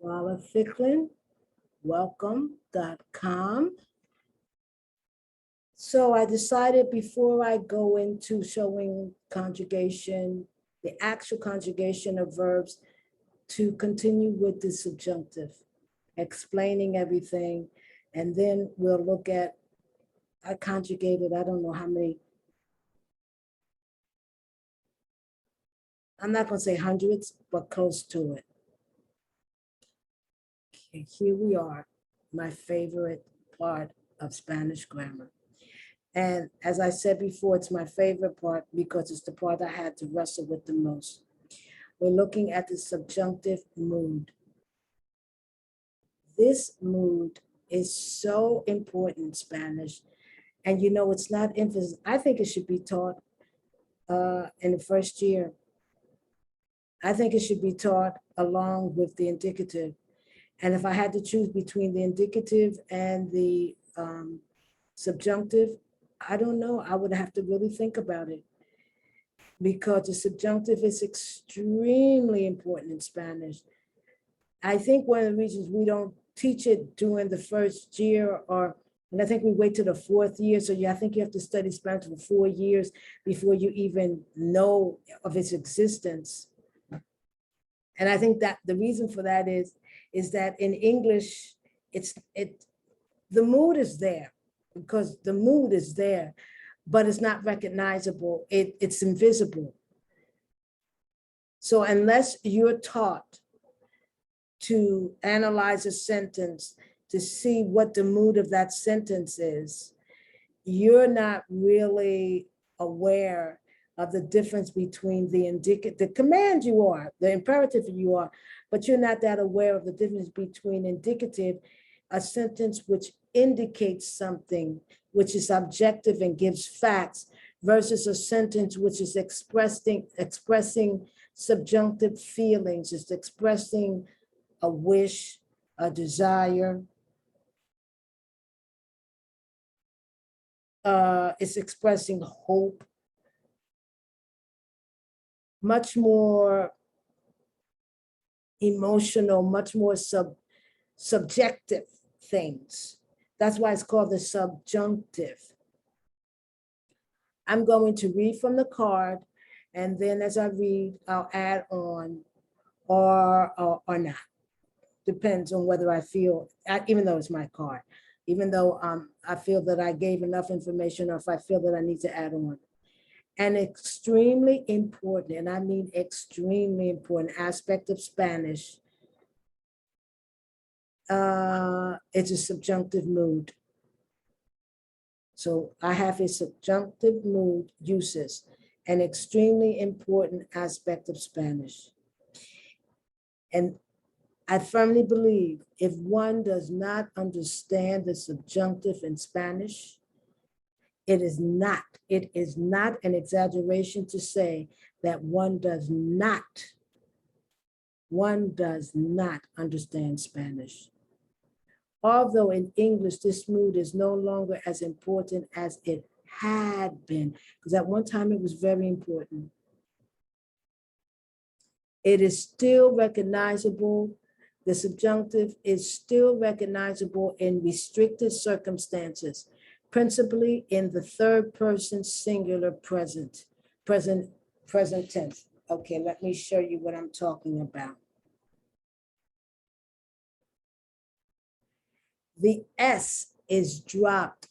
Walla Ficklin, welcome.com. So I decided before I go into showing conjugation, the actual conjugation of verbs, to continue with the subjunctive, explaining everything. And then we'll look at, I conjugated, I don't know how many, I'm not going to say hundreds, but close to it. Okay, here we are, my favorite part of Spanish grammar. And as I said before, it's my favorite part because it's the part I had to wrestle with the most. We're looking at the subjunctive mood. This mood is so important in Spanish. And you know, it's not emphasis. I think it should be taught in the first year. I think it should be taught along with the indicative. And if I had to choose between the indicative and the subjunctive, I don't know. I would have to really think about it because the subjunctive is extremely important in Spanish. I think one of the reasons we don't teach it during the first year, and I think we wait till the fourth year. So I think you have to study Spanish for 4 years before you even know of its existence. And I think that the reason for that is that in English, the mood is there because the mood is there, but it's not recognizable. It's invisible. So unless you're taught to analyze a sentence to see what the mood of that sentence is, you're not really aware of the difference between the command you are, the imperative you are, but you're not that aware of the difference between indicative, a sentence which indicates something, which is objective and gives facts, versus a sentence which is expressing subjunctive feelings, it's expressing a wish, a desire. It's expressing hope. Much more emotional, much more subjective things. That's why it's called the subjunctive. I'm going to read from the card, and then as I read, I'll add on or not. Depends on whether I feel, even though it's my card, even though I feel that I gave enough information or if I feel that I need to add on. An extremely important, and I mean extremely important aspect of Spanish it's a subjunctive mood. So I have a subjunctive mood uses, an extremely important aspect of Spanish. And I firmly believe if one does not understand the subjunctive in Spanish, it is not an exaggeration to say that one does not understand Spanish. Although in English, this mood is no longer as important as it had been, because at one time it was very important. It is still recognizable. The subjunctive is still recognizable in restricted circumstances, principally in the third person singular present tense. Okay, let me show you what I'm talking about. The S is dropped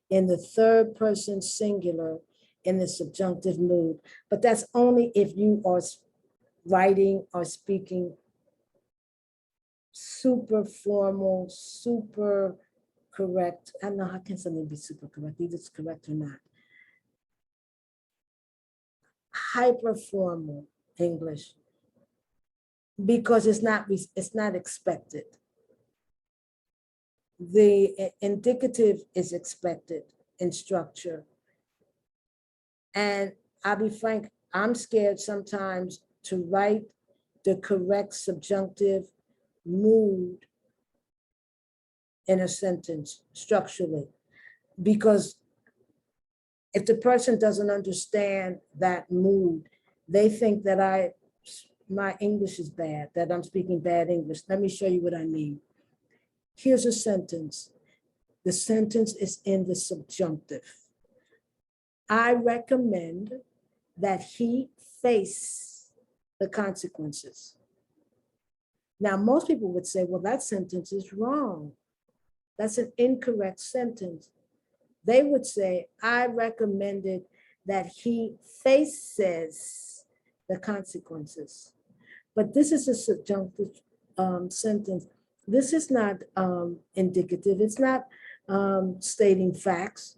in the third person singular in the subjunctive mood, but that's only if you are writing or speaking super formal, super correct. I don't know how can something be super correct, either it's correct or not. Hyper formal English, because it's not expected. The indicative is expected in structure. And I'll be frank, I'm scared sometimes to write the correct subjunctive mood in a sentence structurally, because if the person doesn't understand that mood, they think that I my English is bad, that I'm speaking bad English. Let me show you what I mean. Here's a sentence. The sentence is in the subjunctive. I recommend that he face the consequences. Now, most people would say, well, that sentence is wrong. That's an incorrect sentence. They would say, I recommended that he faces the consequences. But this is a subjunctive sentence. This is not indicative. It's not stating facts.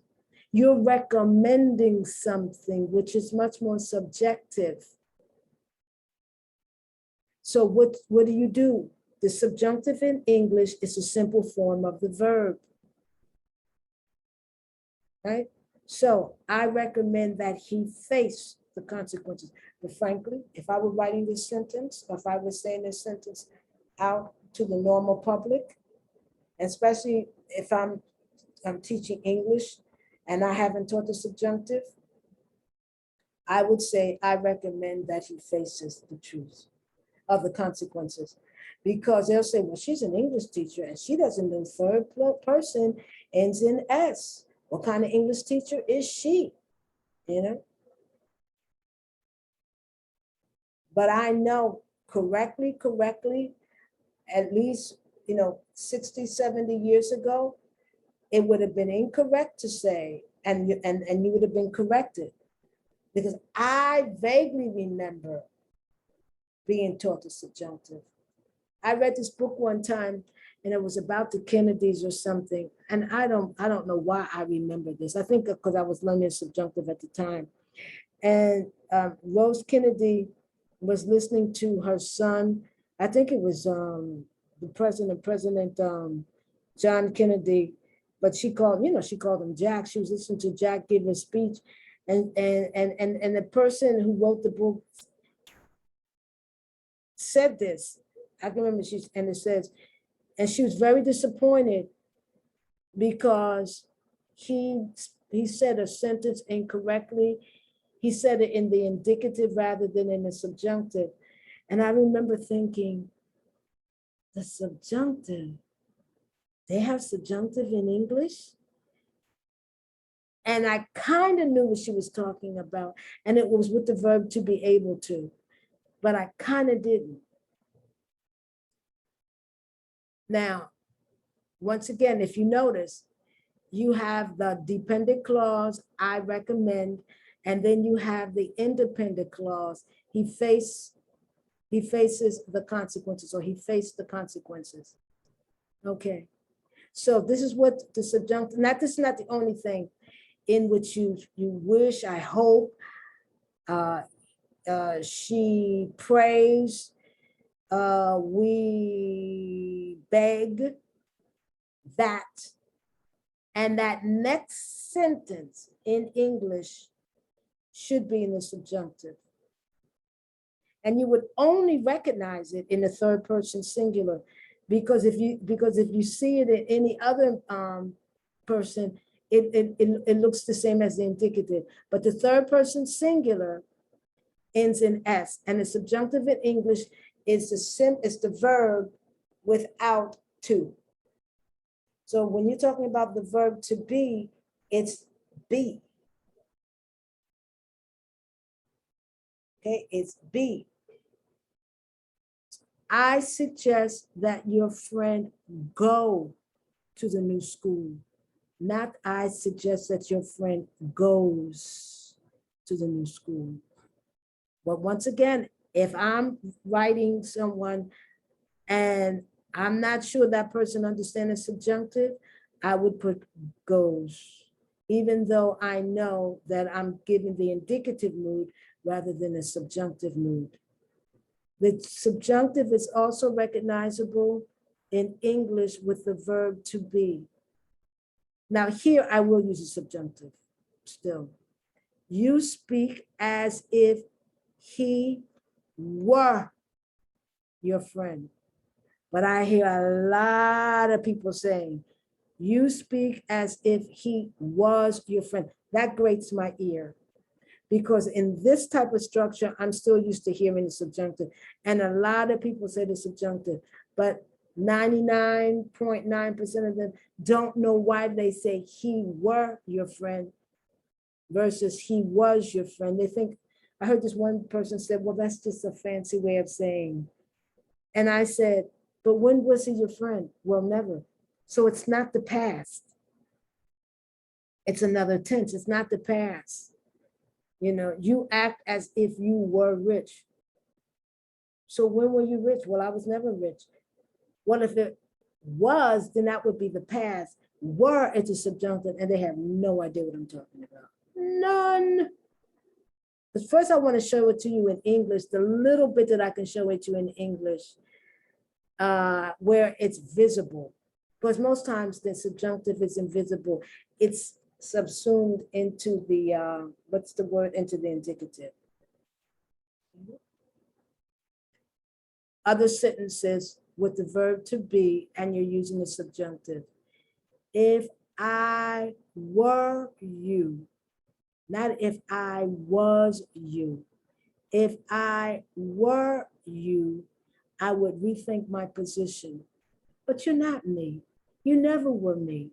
You're recommending something which is much more subjective. So what do? The subjunctive in English is a simple form of the verb, right? So I recommend that he face the consequences. But frankly, if I were writing this sentence, or if I was saying this sentence out to the normal public, especially if I'm teaching English and I haven't taught the subjunctive, I would say I recommend that he faces the truth of the consequences. Because they'll say, well, she's an English teacher and she doesn't know third person ends in S. What kind of English teacher is she? You know? But I know correctly, at least, 60, 70 years ago, it would have been incorrect to say, and you would have been corrected. Because I vaguely remember being taught the subjunctive. I read this book one time and it was about the Kennedys or something. And I don't know why I remember this. I think because I was learning subjunctive at the time. And Rose Kennedy was listening to her son. I think it was the President John Kennedy, but she called him Jack. She was listening to Jack give a speech. And the person who wrote the book said this. I can remember it says, and she was very disappointed because he said a sentence incorrectly. He said it in the indicative rather than in the subjunctive. And I remember thinking, the subjunctive, they have subjunctive in English? And I kind of knew what she was talking about. And it was with the verb to be able to, but I kind of didn't. Now, once again, if you notice, you have the dependent clause, I recommend, and then you have the independent clause, he faces the consequences, or he faced the consequences. Okay, so this is what the subjunctive, this is not the only thing in which you wish, I hope, she prays, we beg that, and that next sentence in English should be in the subjunctive. And you would only recognize it in the third person singular, because if you see it in any other person, it looks the same as the indicative. But the third person singular ends in S, and the subjunctive in English is the verb without to. So when you're talking about the verb to be, it's be. Okay, it's be. I suggest that your friend go to the new school. Not I suggest that your friend goes to the new school. But once again, if I'm writing someone and I'm not sure that person understands subjunctive, I would put goes, even though I know that I'm giving the indicative mood rather than the subjunctive mood. The subjunctive is also recognizable in English with the verb to be. Now here I will use a subjunctive still. You speak as if he were your friend. But I hear a lot of people saying, you speak as if he was your friend. That grates my ear, because in this type of structure, I'm still used to hearing the subjunctive. And a lot of people say the subjunctive, but 99.9% of them don't know why they say he were your friend versus he was your friend. They think, I heard this one person said, well, that's just a fancy way of saying. And I said, but when was he your friend? Well, never. So it's not the past. It's another tense. It's not the past. You know, you act as if you were rich. So when were you rich? Well, I was never rich. Well, if it was, then that would be the past. Were is a subjunctive, and they have no idea what I'm talking about. None. But first, I want to show it to you in English, the little bit that I can show it to you in English, where it's visible. Because most times the subjunctive is invisible. It's subsumed into the, what's the word, into the indicative. Other sentences with the verb to be, and you're using the subjunctive. If I were you, not if I was you. If I were you, I would rethink my position. But you're not me. You never were me.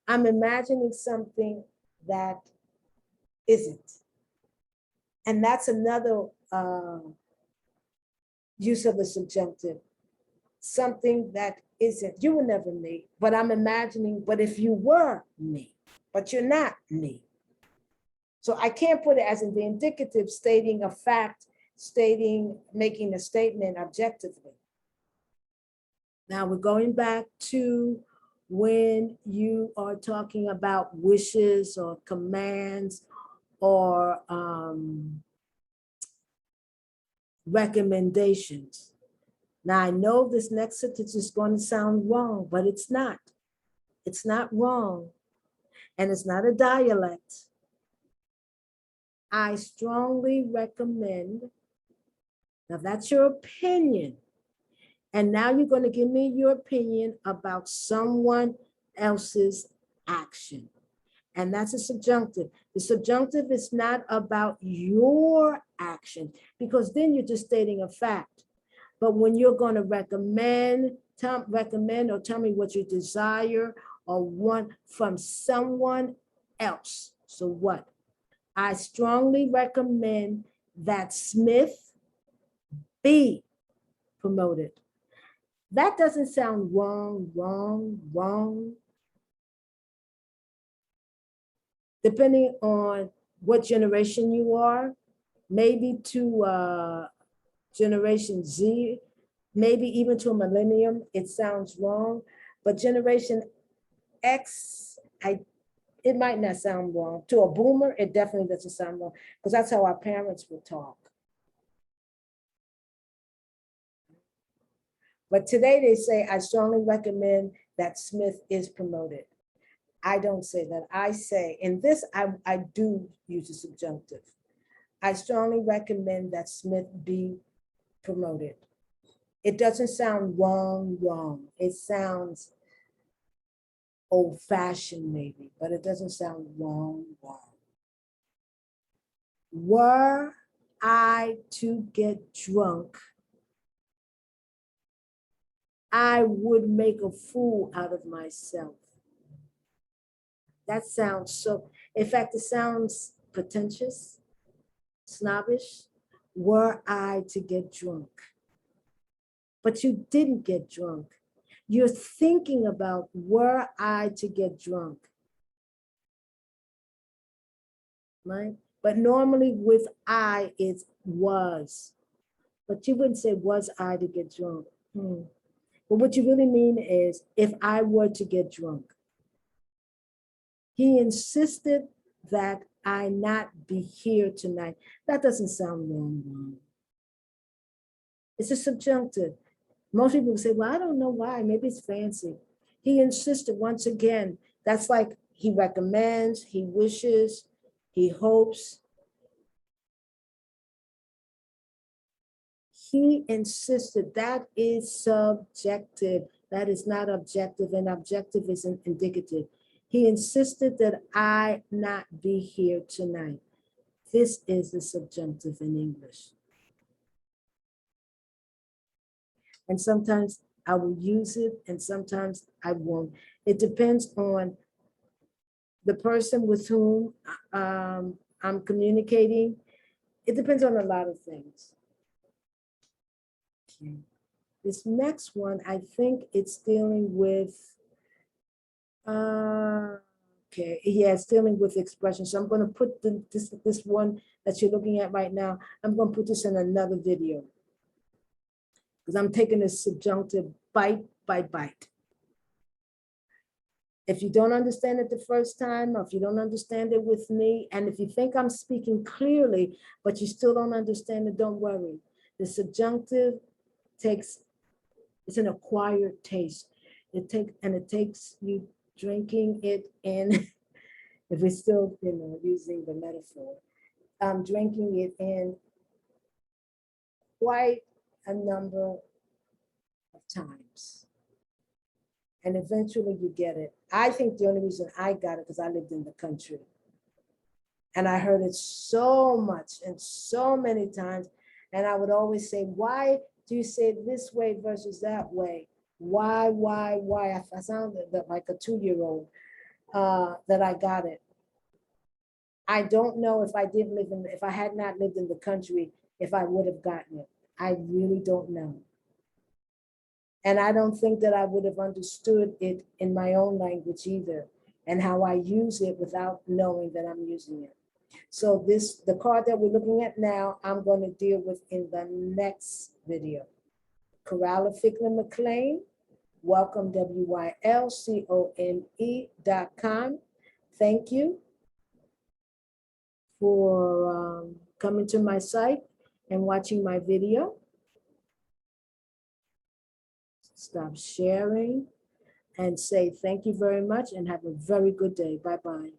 I'm imagining something that isn't. And that's another use of the subjunctive. Something that isn't. You were never me, but I'm imagining, but if you were me, but you're not me. So I can't put it as in the indicative, stating a fact, making a statement objectively. Now we're going back to when you are talking about wishes or commands or recommendations. Now I know this next sentence is going to sound wrong, but it's not. It's not wrong, and it's not a dialect. I strongly recommend. Now that's your opinion. And now you're going to give me your opinion about someone else's action. And that's a subjunctive. The subjunctive is not about your action, because then you're just stating a fact. But when you're going to recommend or tell me what you desire or want from someone else. So what? I strongly recommend that Smith be promoted. That doesn't sound wrong. Depending on what generation you are, maybe to Generation Z, maybe even to a millennium, it sounds wrong. But Generation X, it might not sound wrong. To a boomer, it definitely doesn't sound wrong, because that's how our parents would talk. But today they say, I strongly recommend that Smith is promoted. I don't say that. I say, in this, I do use a subjunctive. I strongly recommend that Smith be promoted. It doesn't sound wrong. It sounds old-fashioned maybe, but it doesn't sound wrong. Were I to get drunk, I would make a fool out of myself. That sounds so, in fact, it sounds pretentious, snobbish. Were I to get drunk. But you didn't get drunk. You're thinking about, were I to get drunk. Right? But normally with I, it's was. But you wouldn't say, was I to get drunk? But what you really mean is, if I were to get drunk. He insisted that I not be here tonight. That doesn't sound wrong. It's a subjunctive. Most people say, well, I don't know why. Maybe it's fancy. He insisted once again. That's like he recommends, he wishes, he hopes. He insisted. That is subjective. That is not objective, and objective is indicative. He insisted that I not be here tonight. This is the subjunctive in English. And sometimes I will use it and sometimes I won't. It depends on the person with whom I'm communicating. It depends on a lot of things. Okay. This next one, I think it's dealing with, okay, yeah, it's dealing with expression. So I'm going to put this one that you're looking at right now, I'm going to put this in another video because I'm taking this subjunctive bite by bite. If you don't understand it the first time, or if you don't understand it with me, and if you think I'm speaking clearly, but you still don't understand it, don't worry. The subjunctive takes, it's an acquired taste. It takes you drinking it in, if we're still, using the metaphor, drinking it in quite a number of times. And eventually you get it. I think the only reason I got it because I lived in the country. And I heard it so much and so many times. And I would always say, why do you say it this way versus that way? Why? I sounded like a 2-year-old that I got it. I don't know if if I had not lived in the country, if I would have gotten it. I really don't know. And I don't think that I would have understood it in my own language either, and how I use it without knowing that I'm using it. So the card that we're looking at now, I'm going to deal with in the next video. Coralla Fickler McLean, welcome, WYLCOME.com. Thank you for coming to my site and watching my video. Stop sharing and say thank you very much and have a very good day. Bye-bye.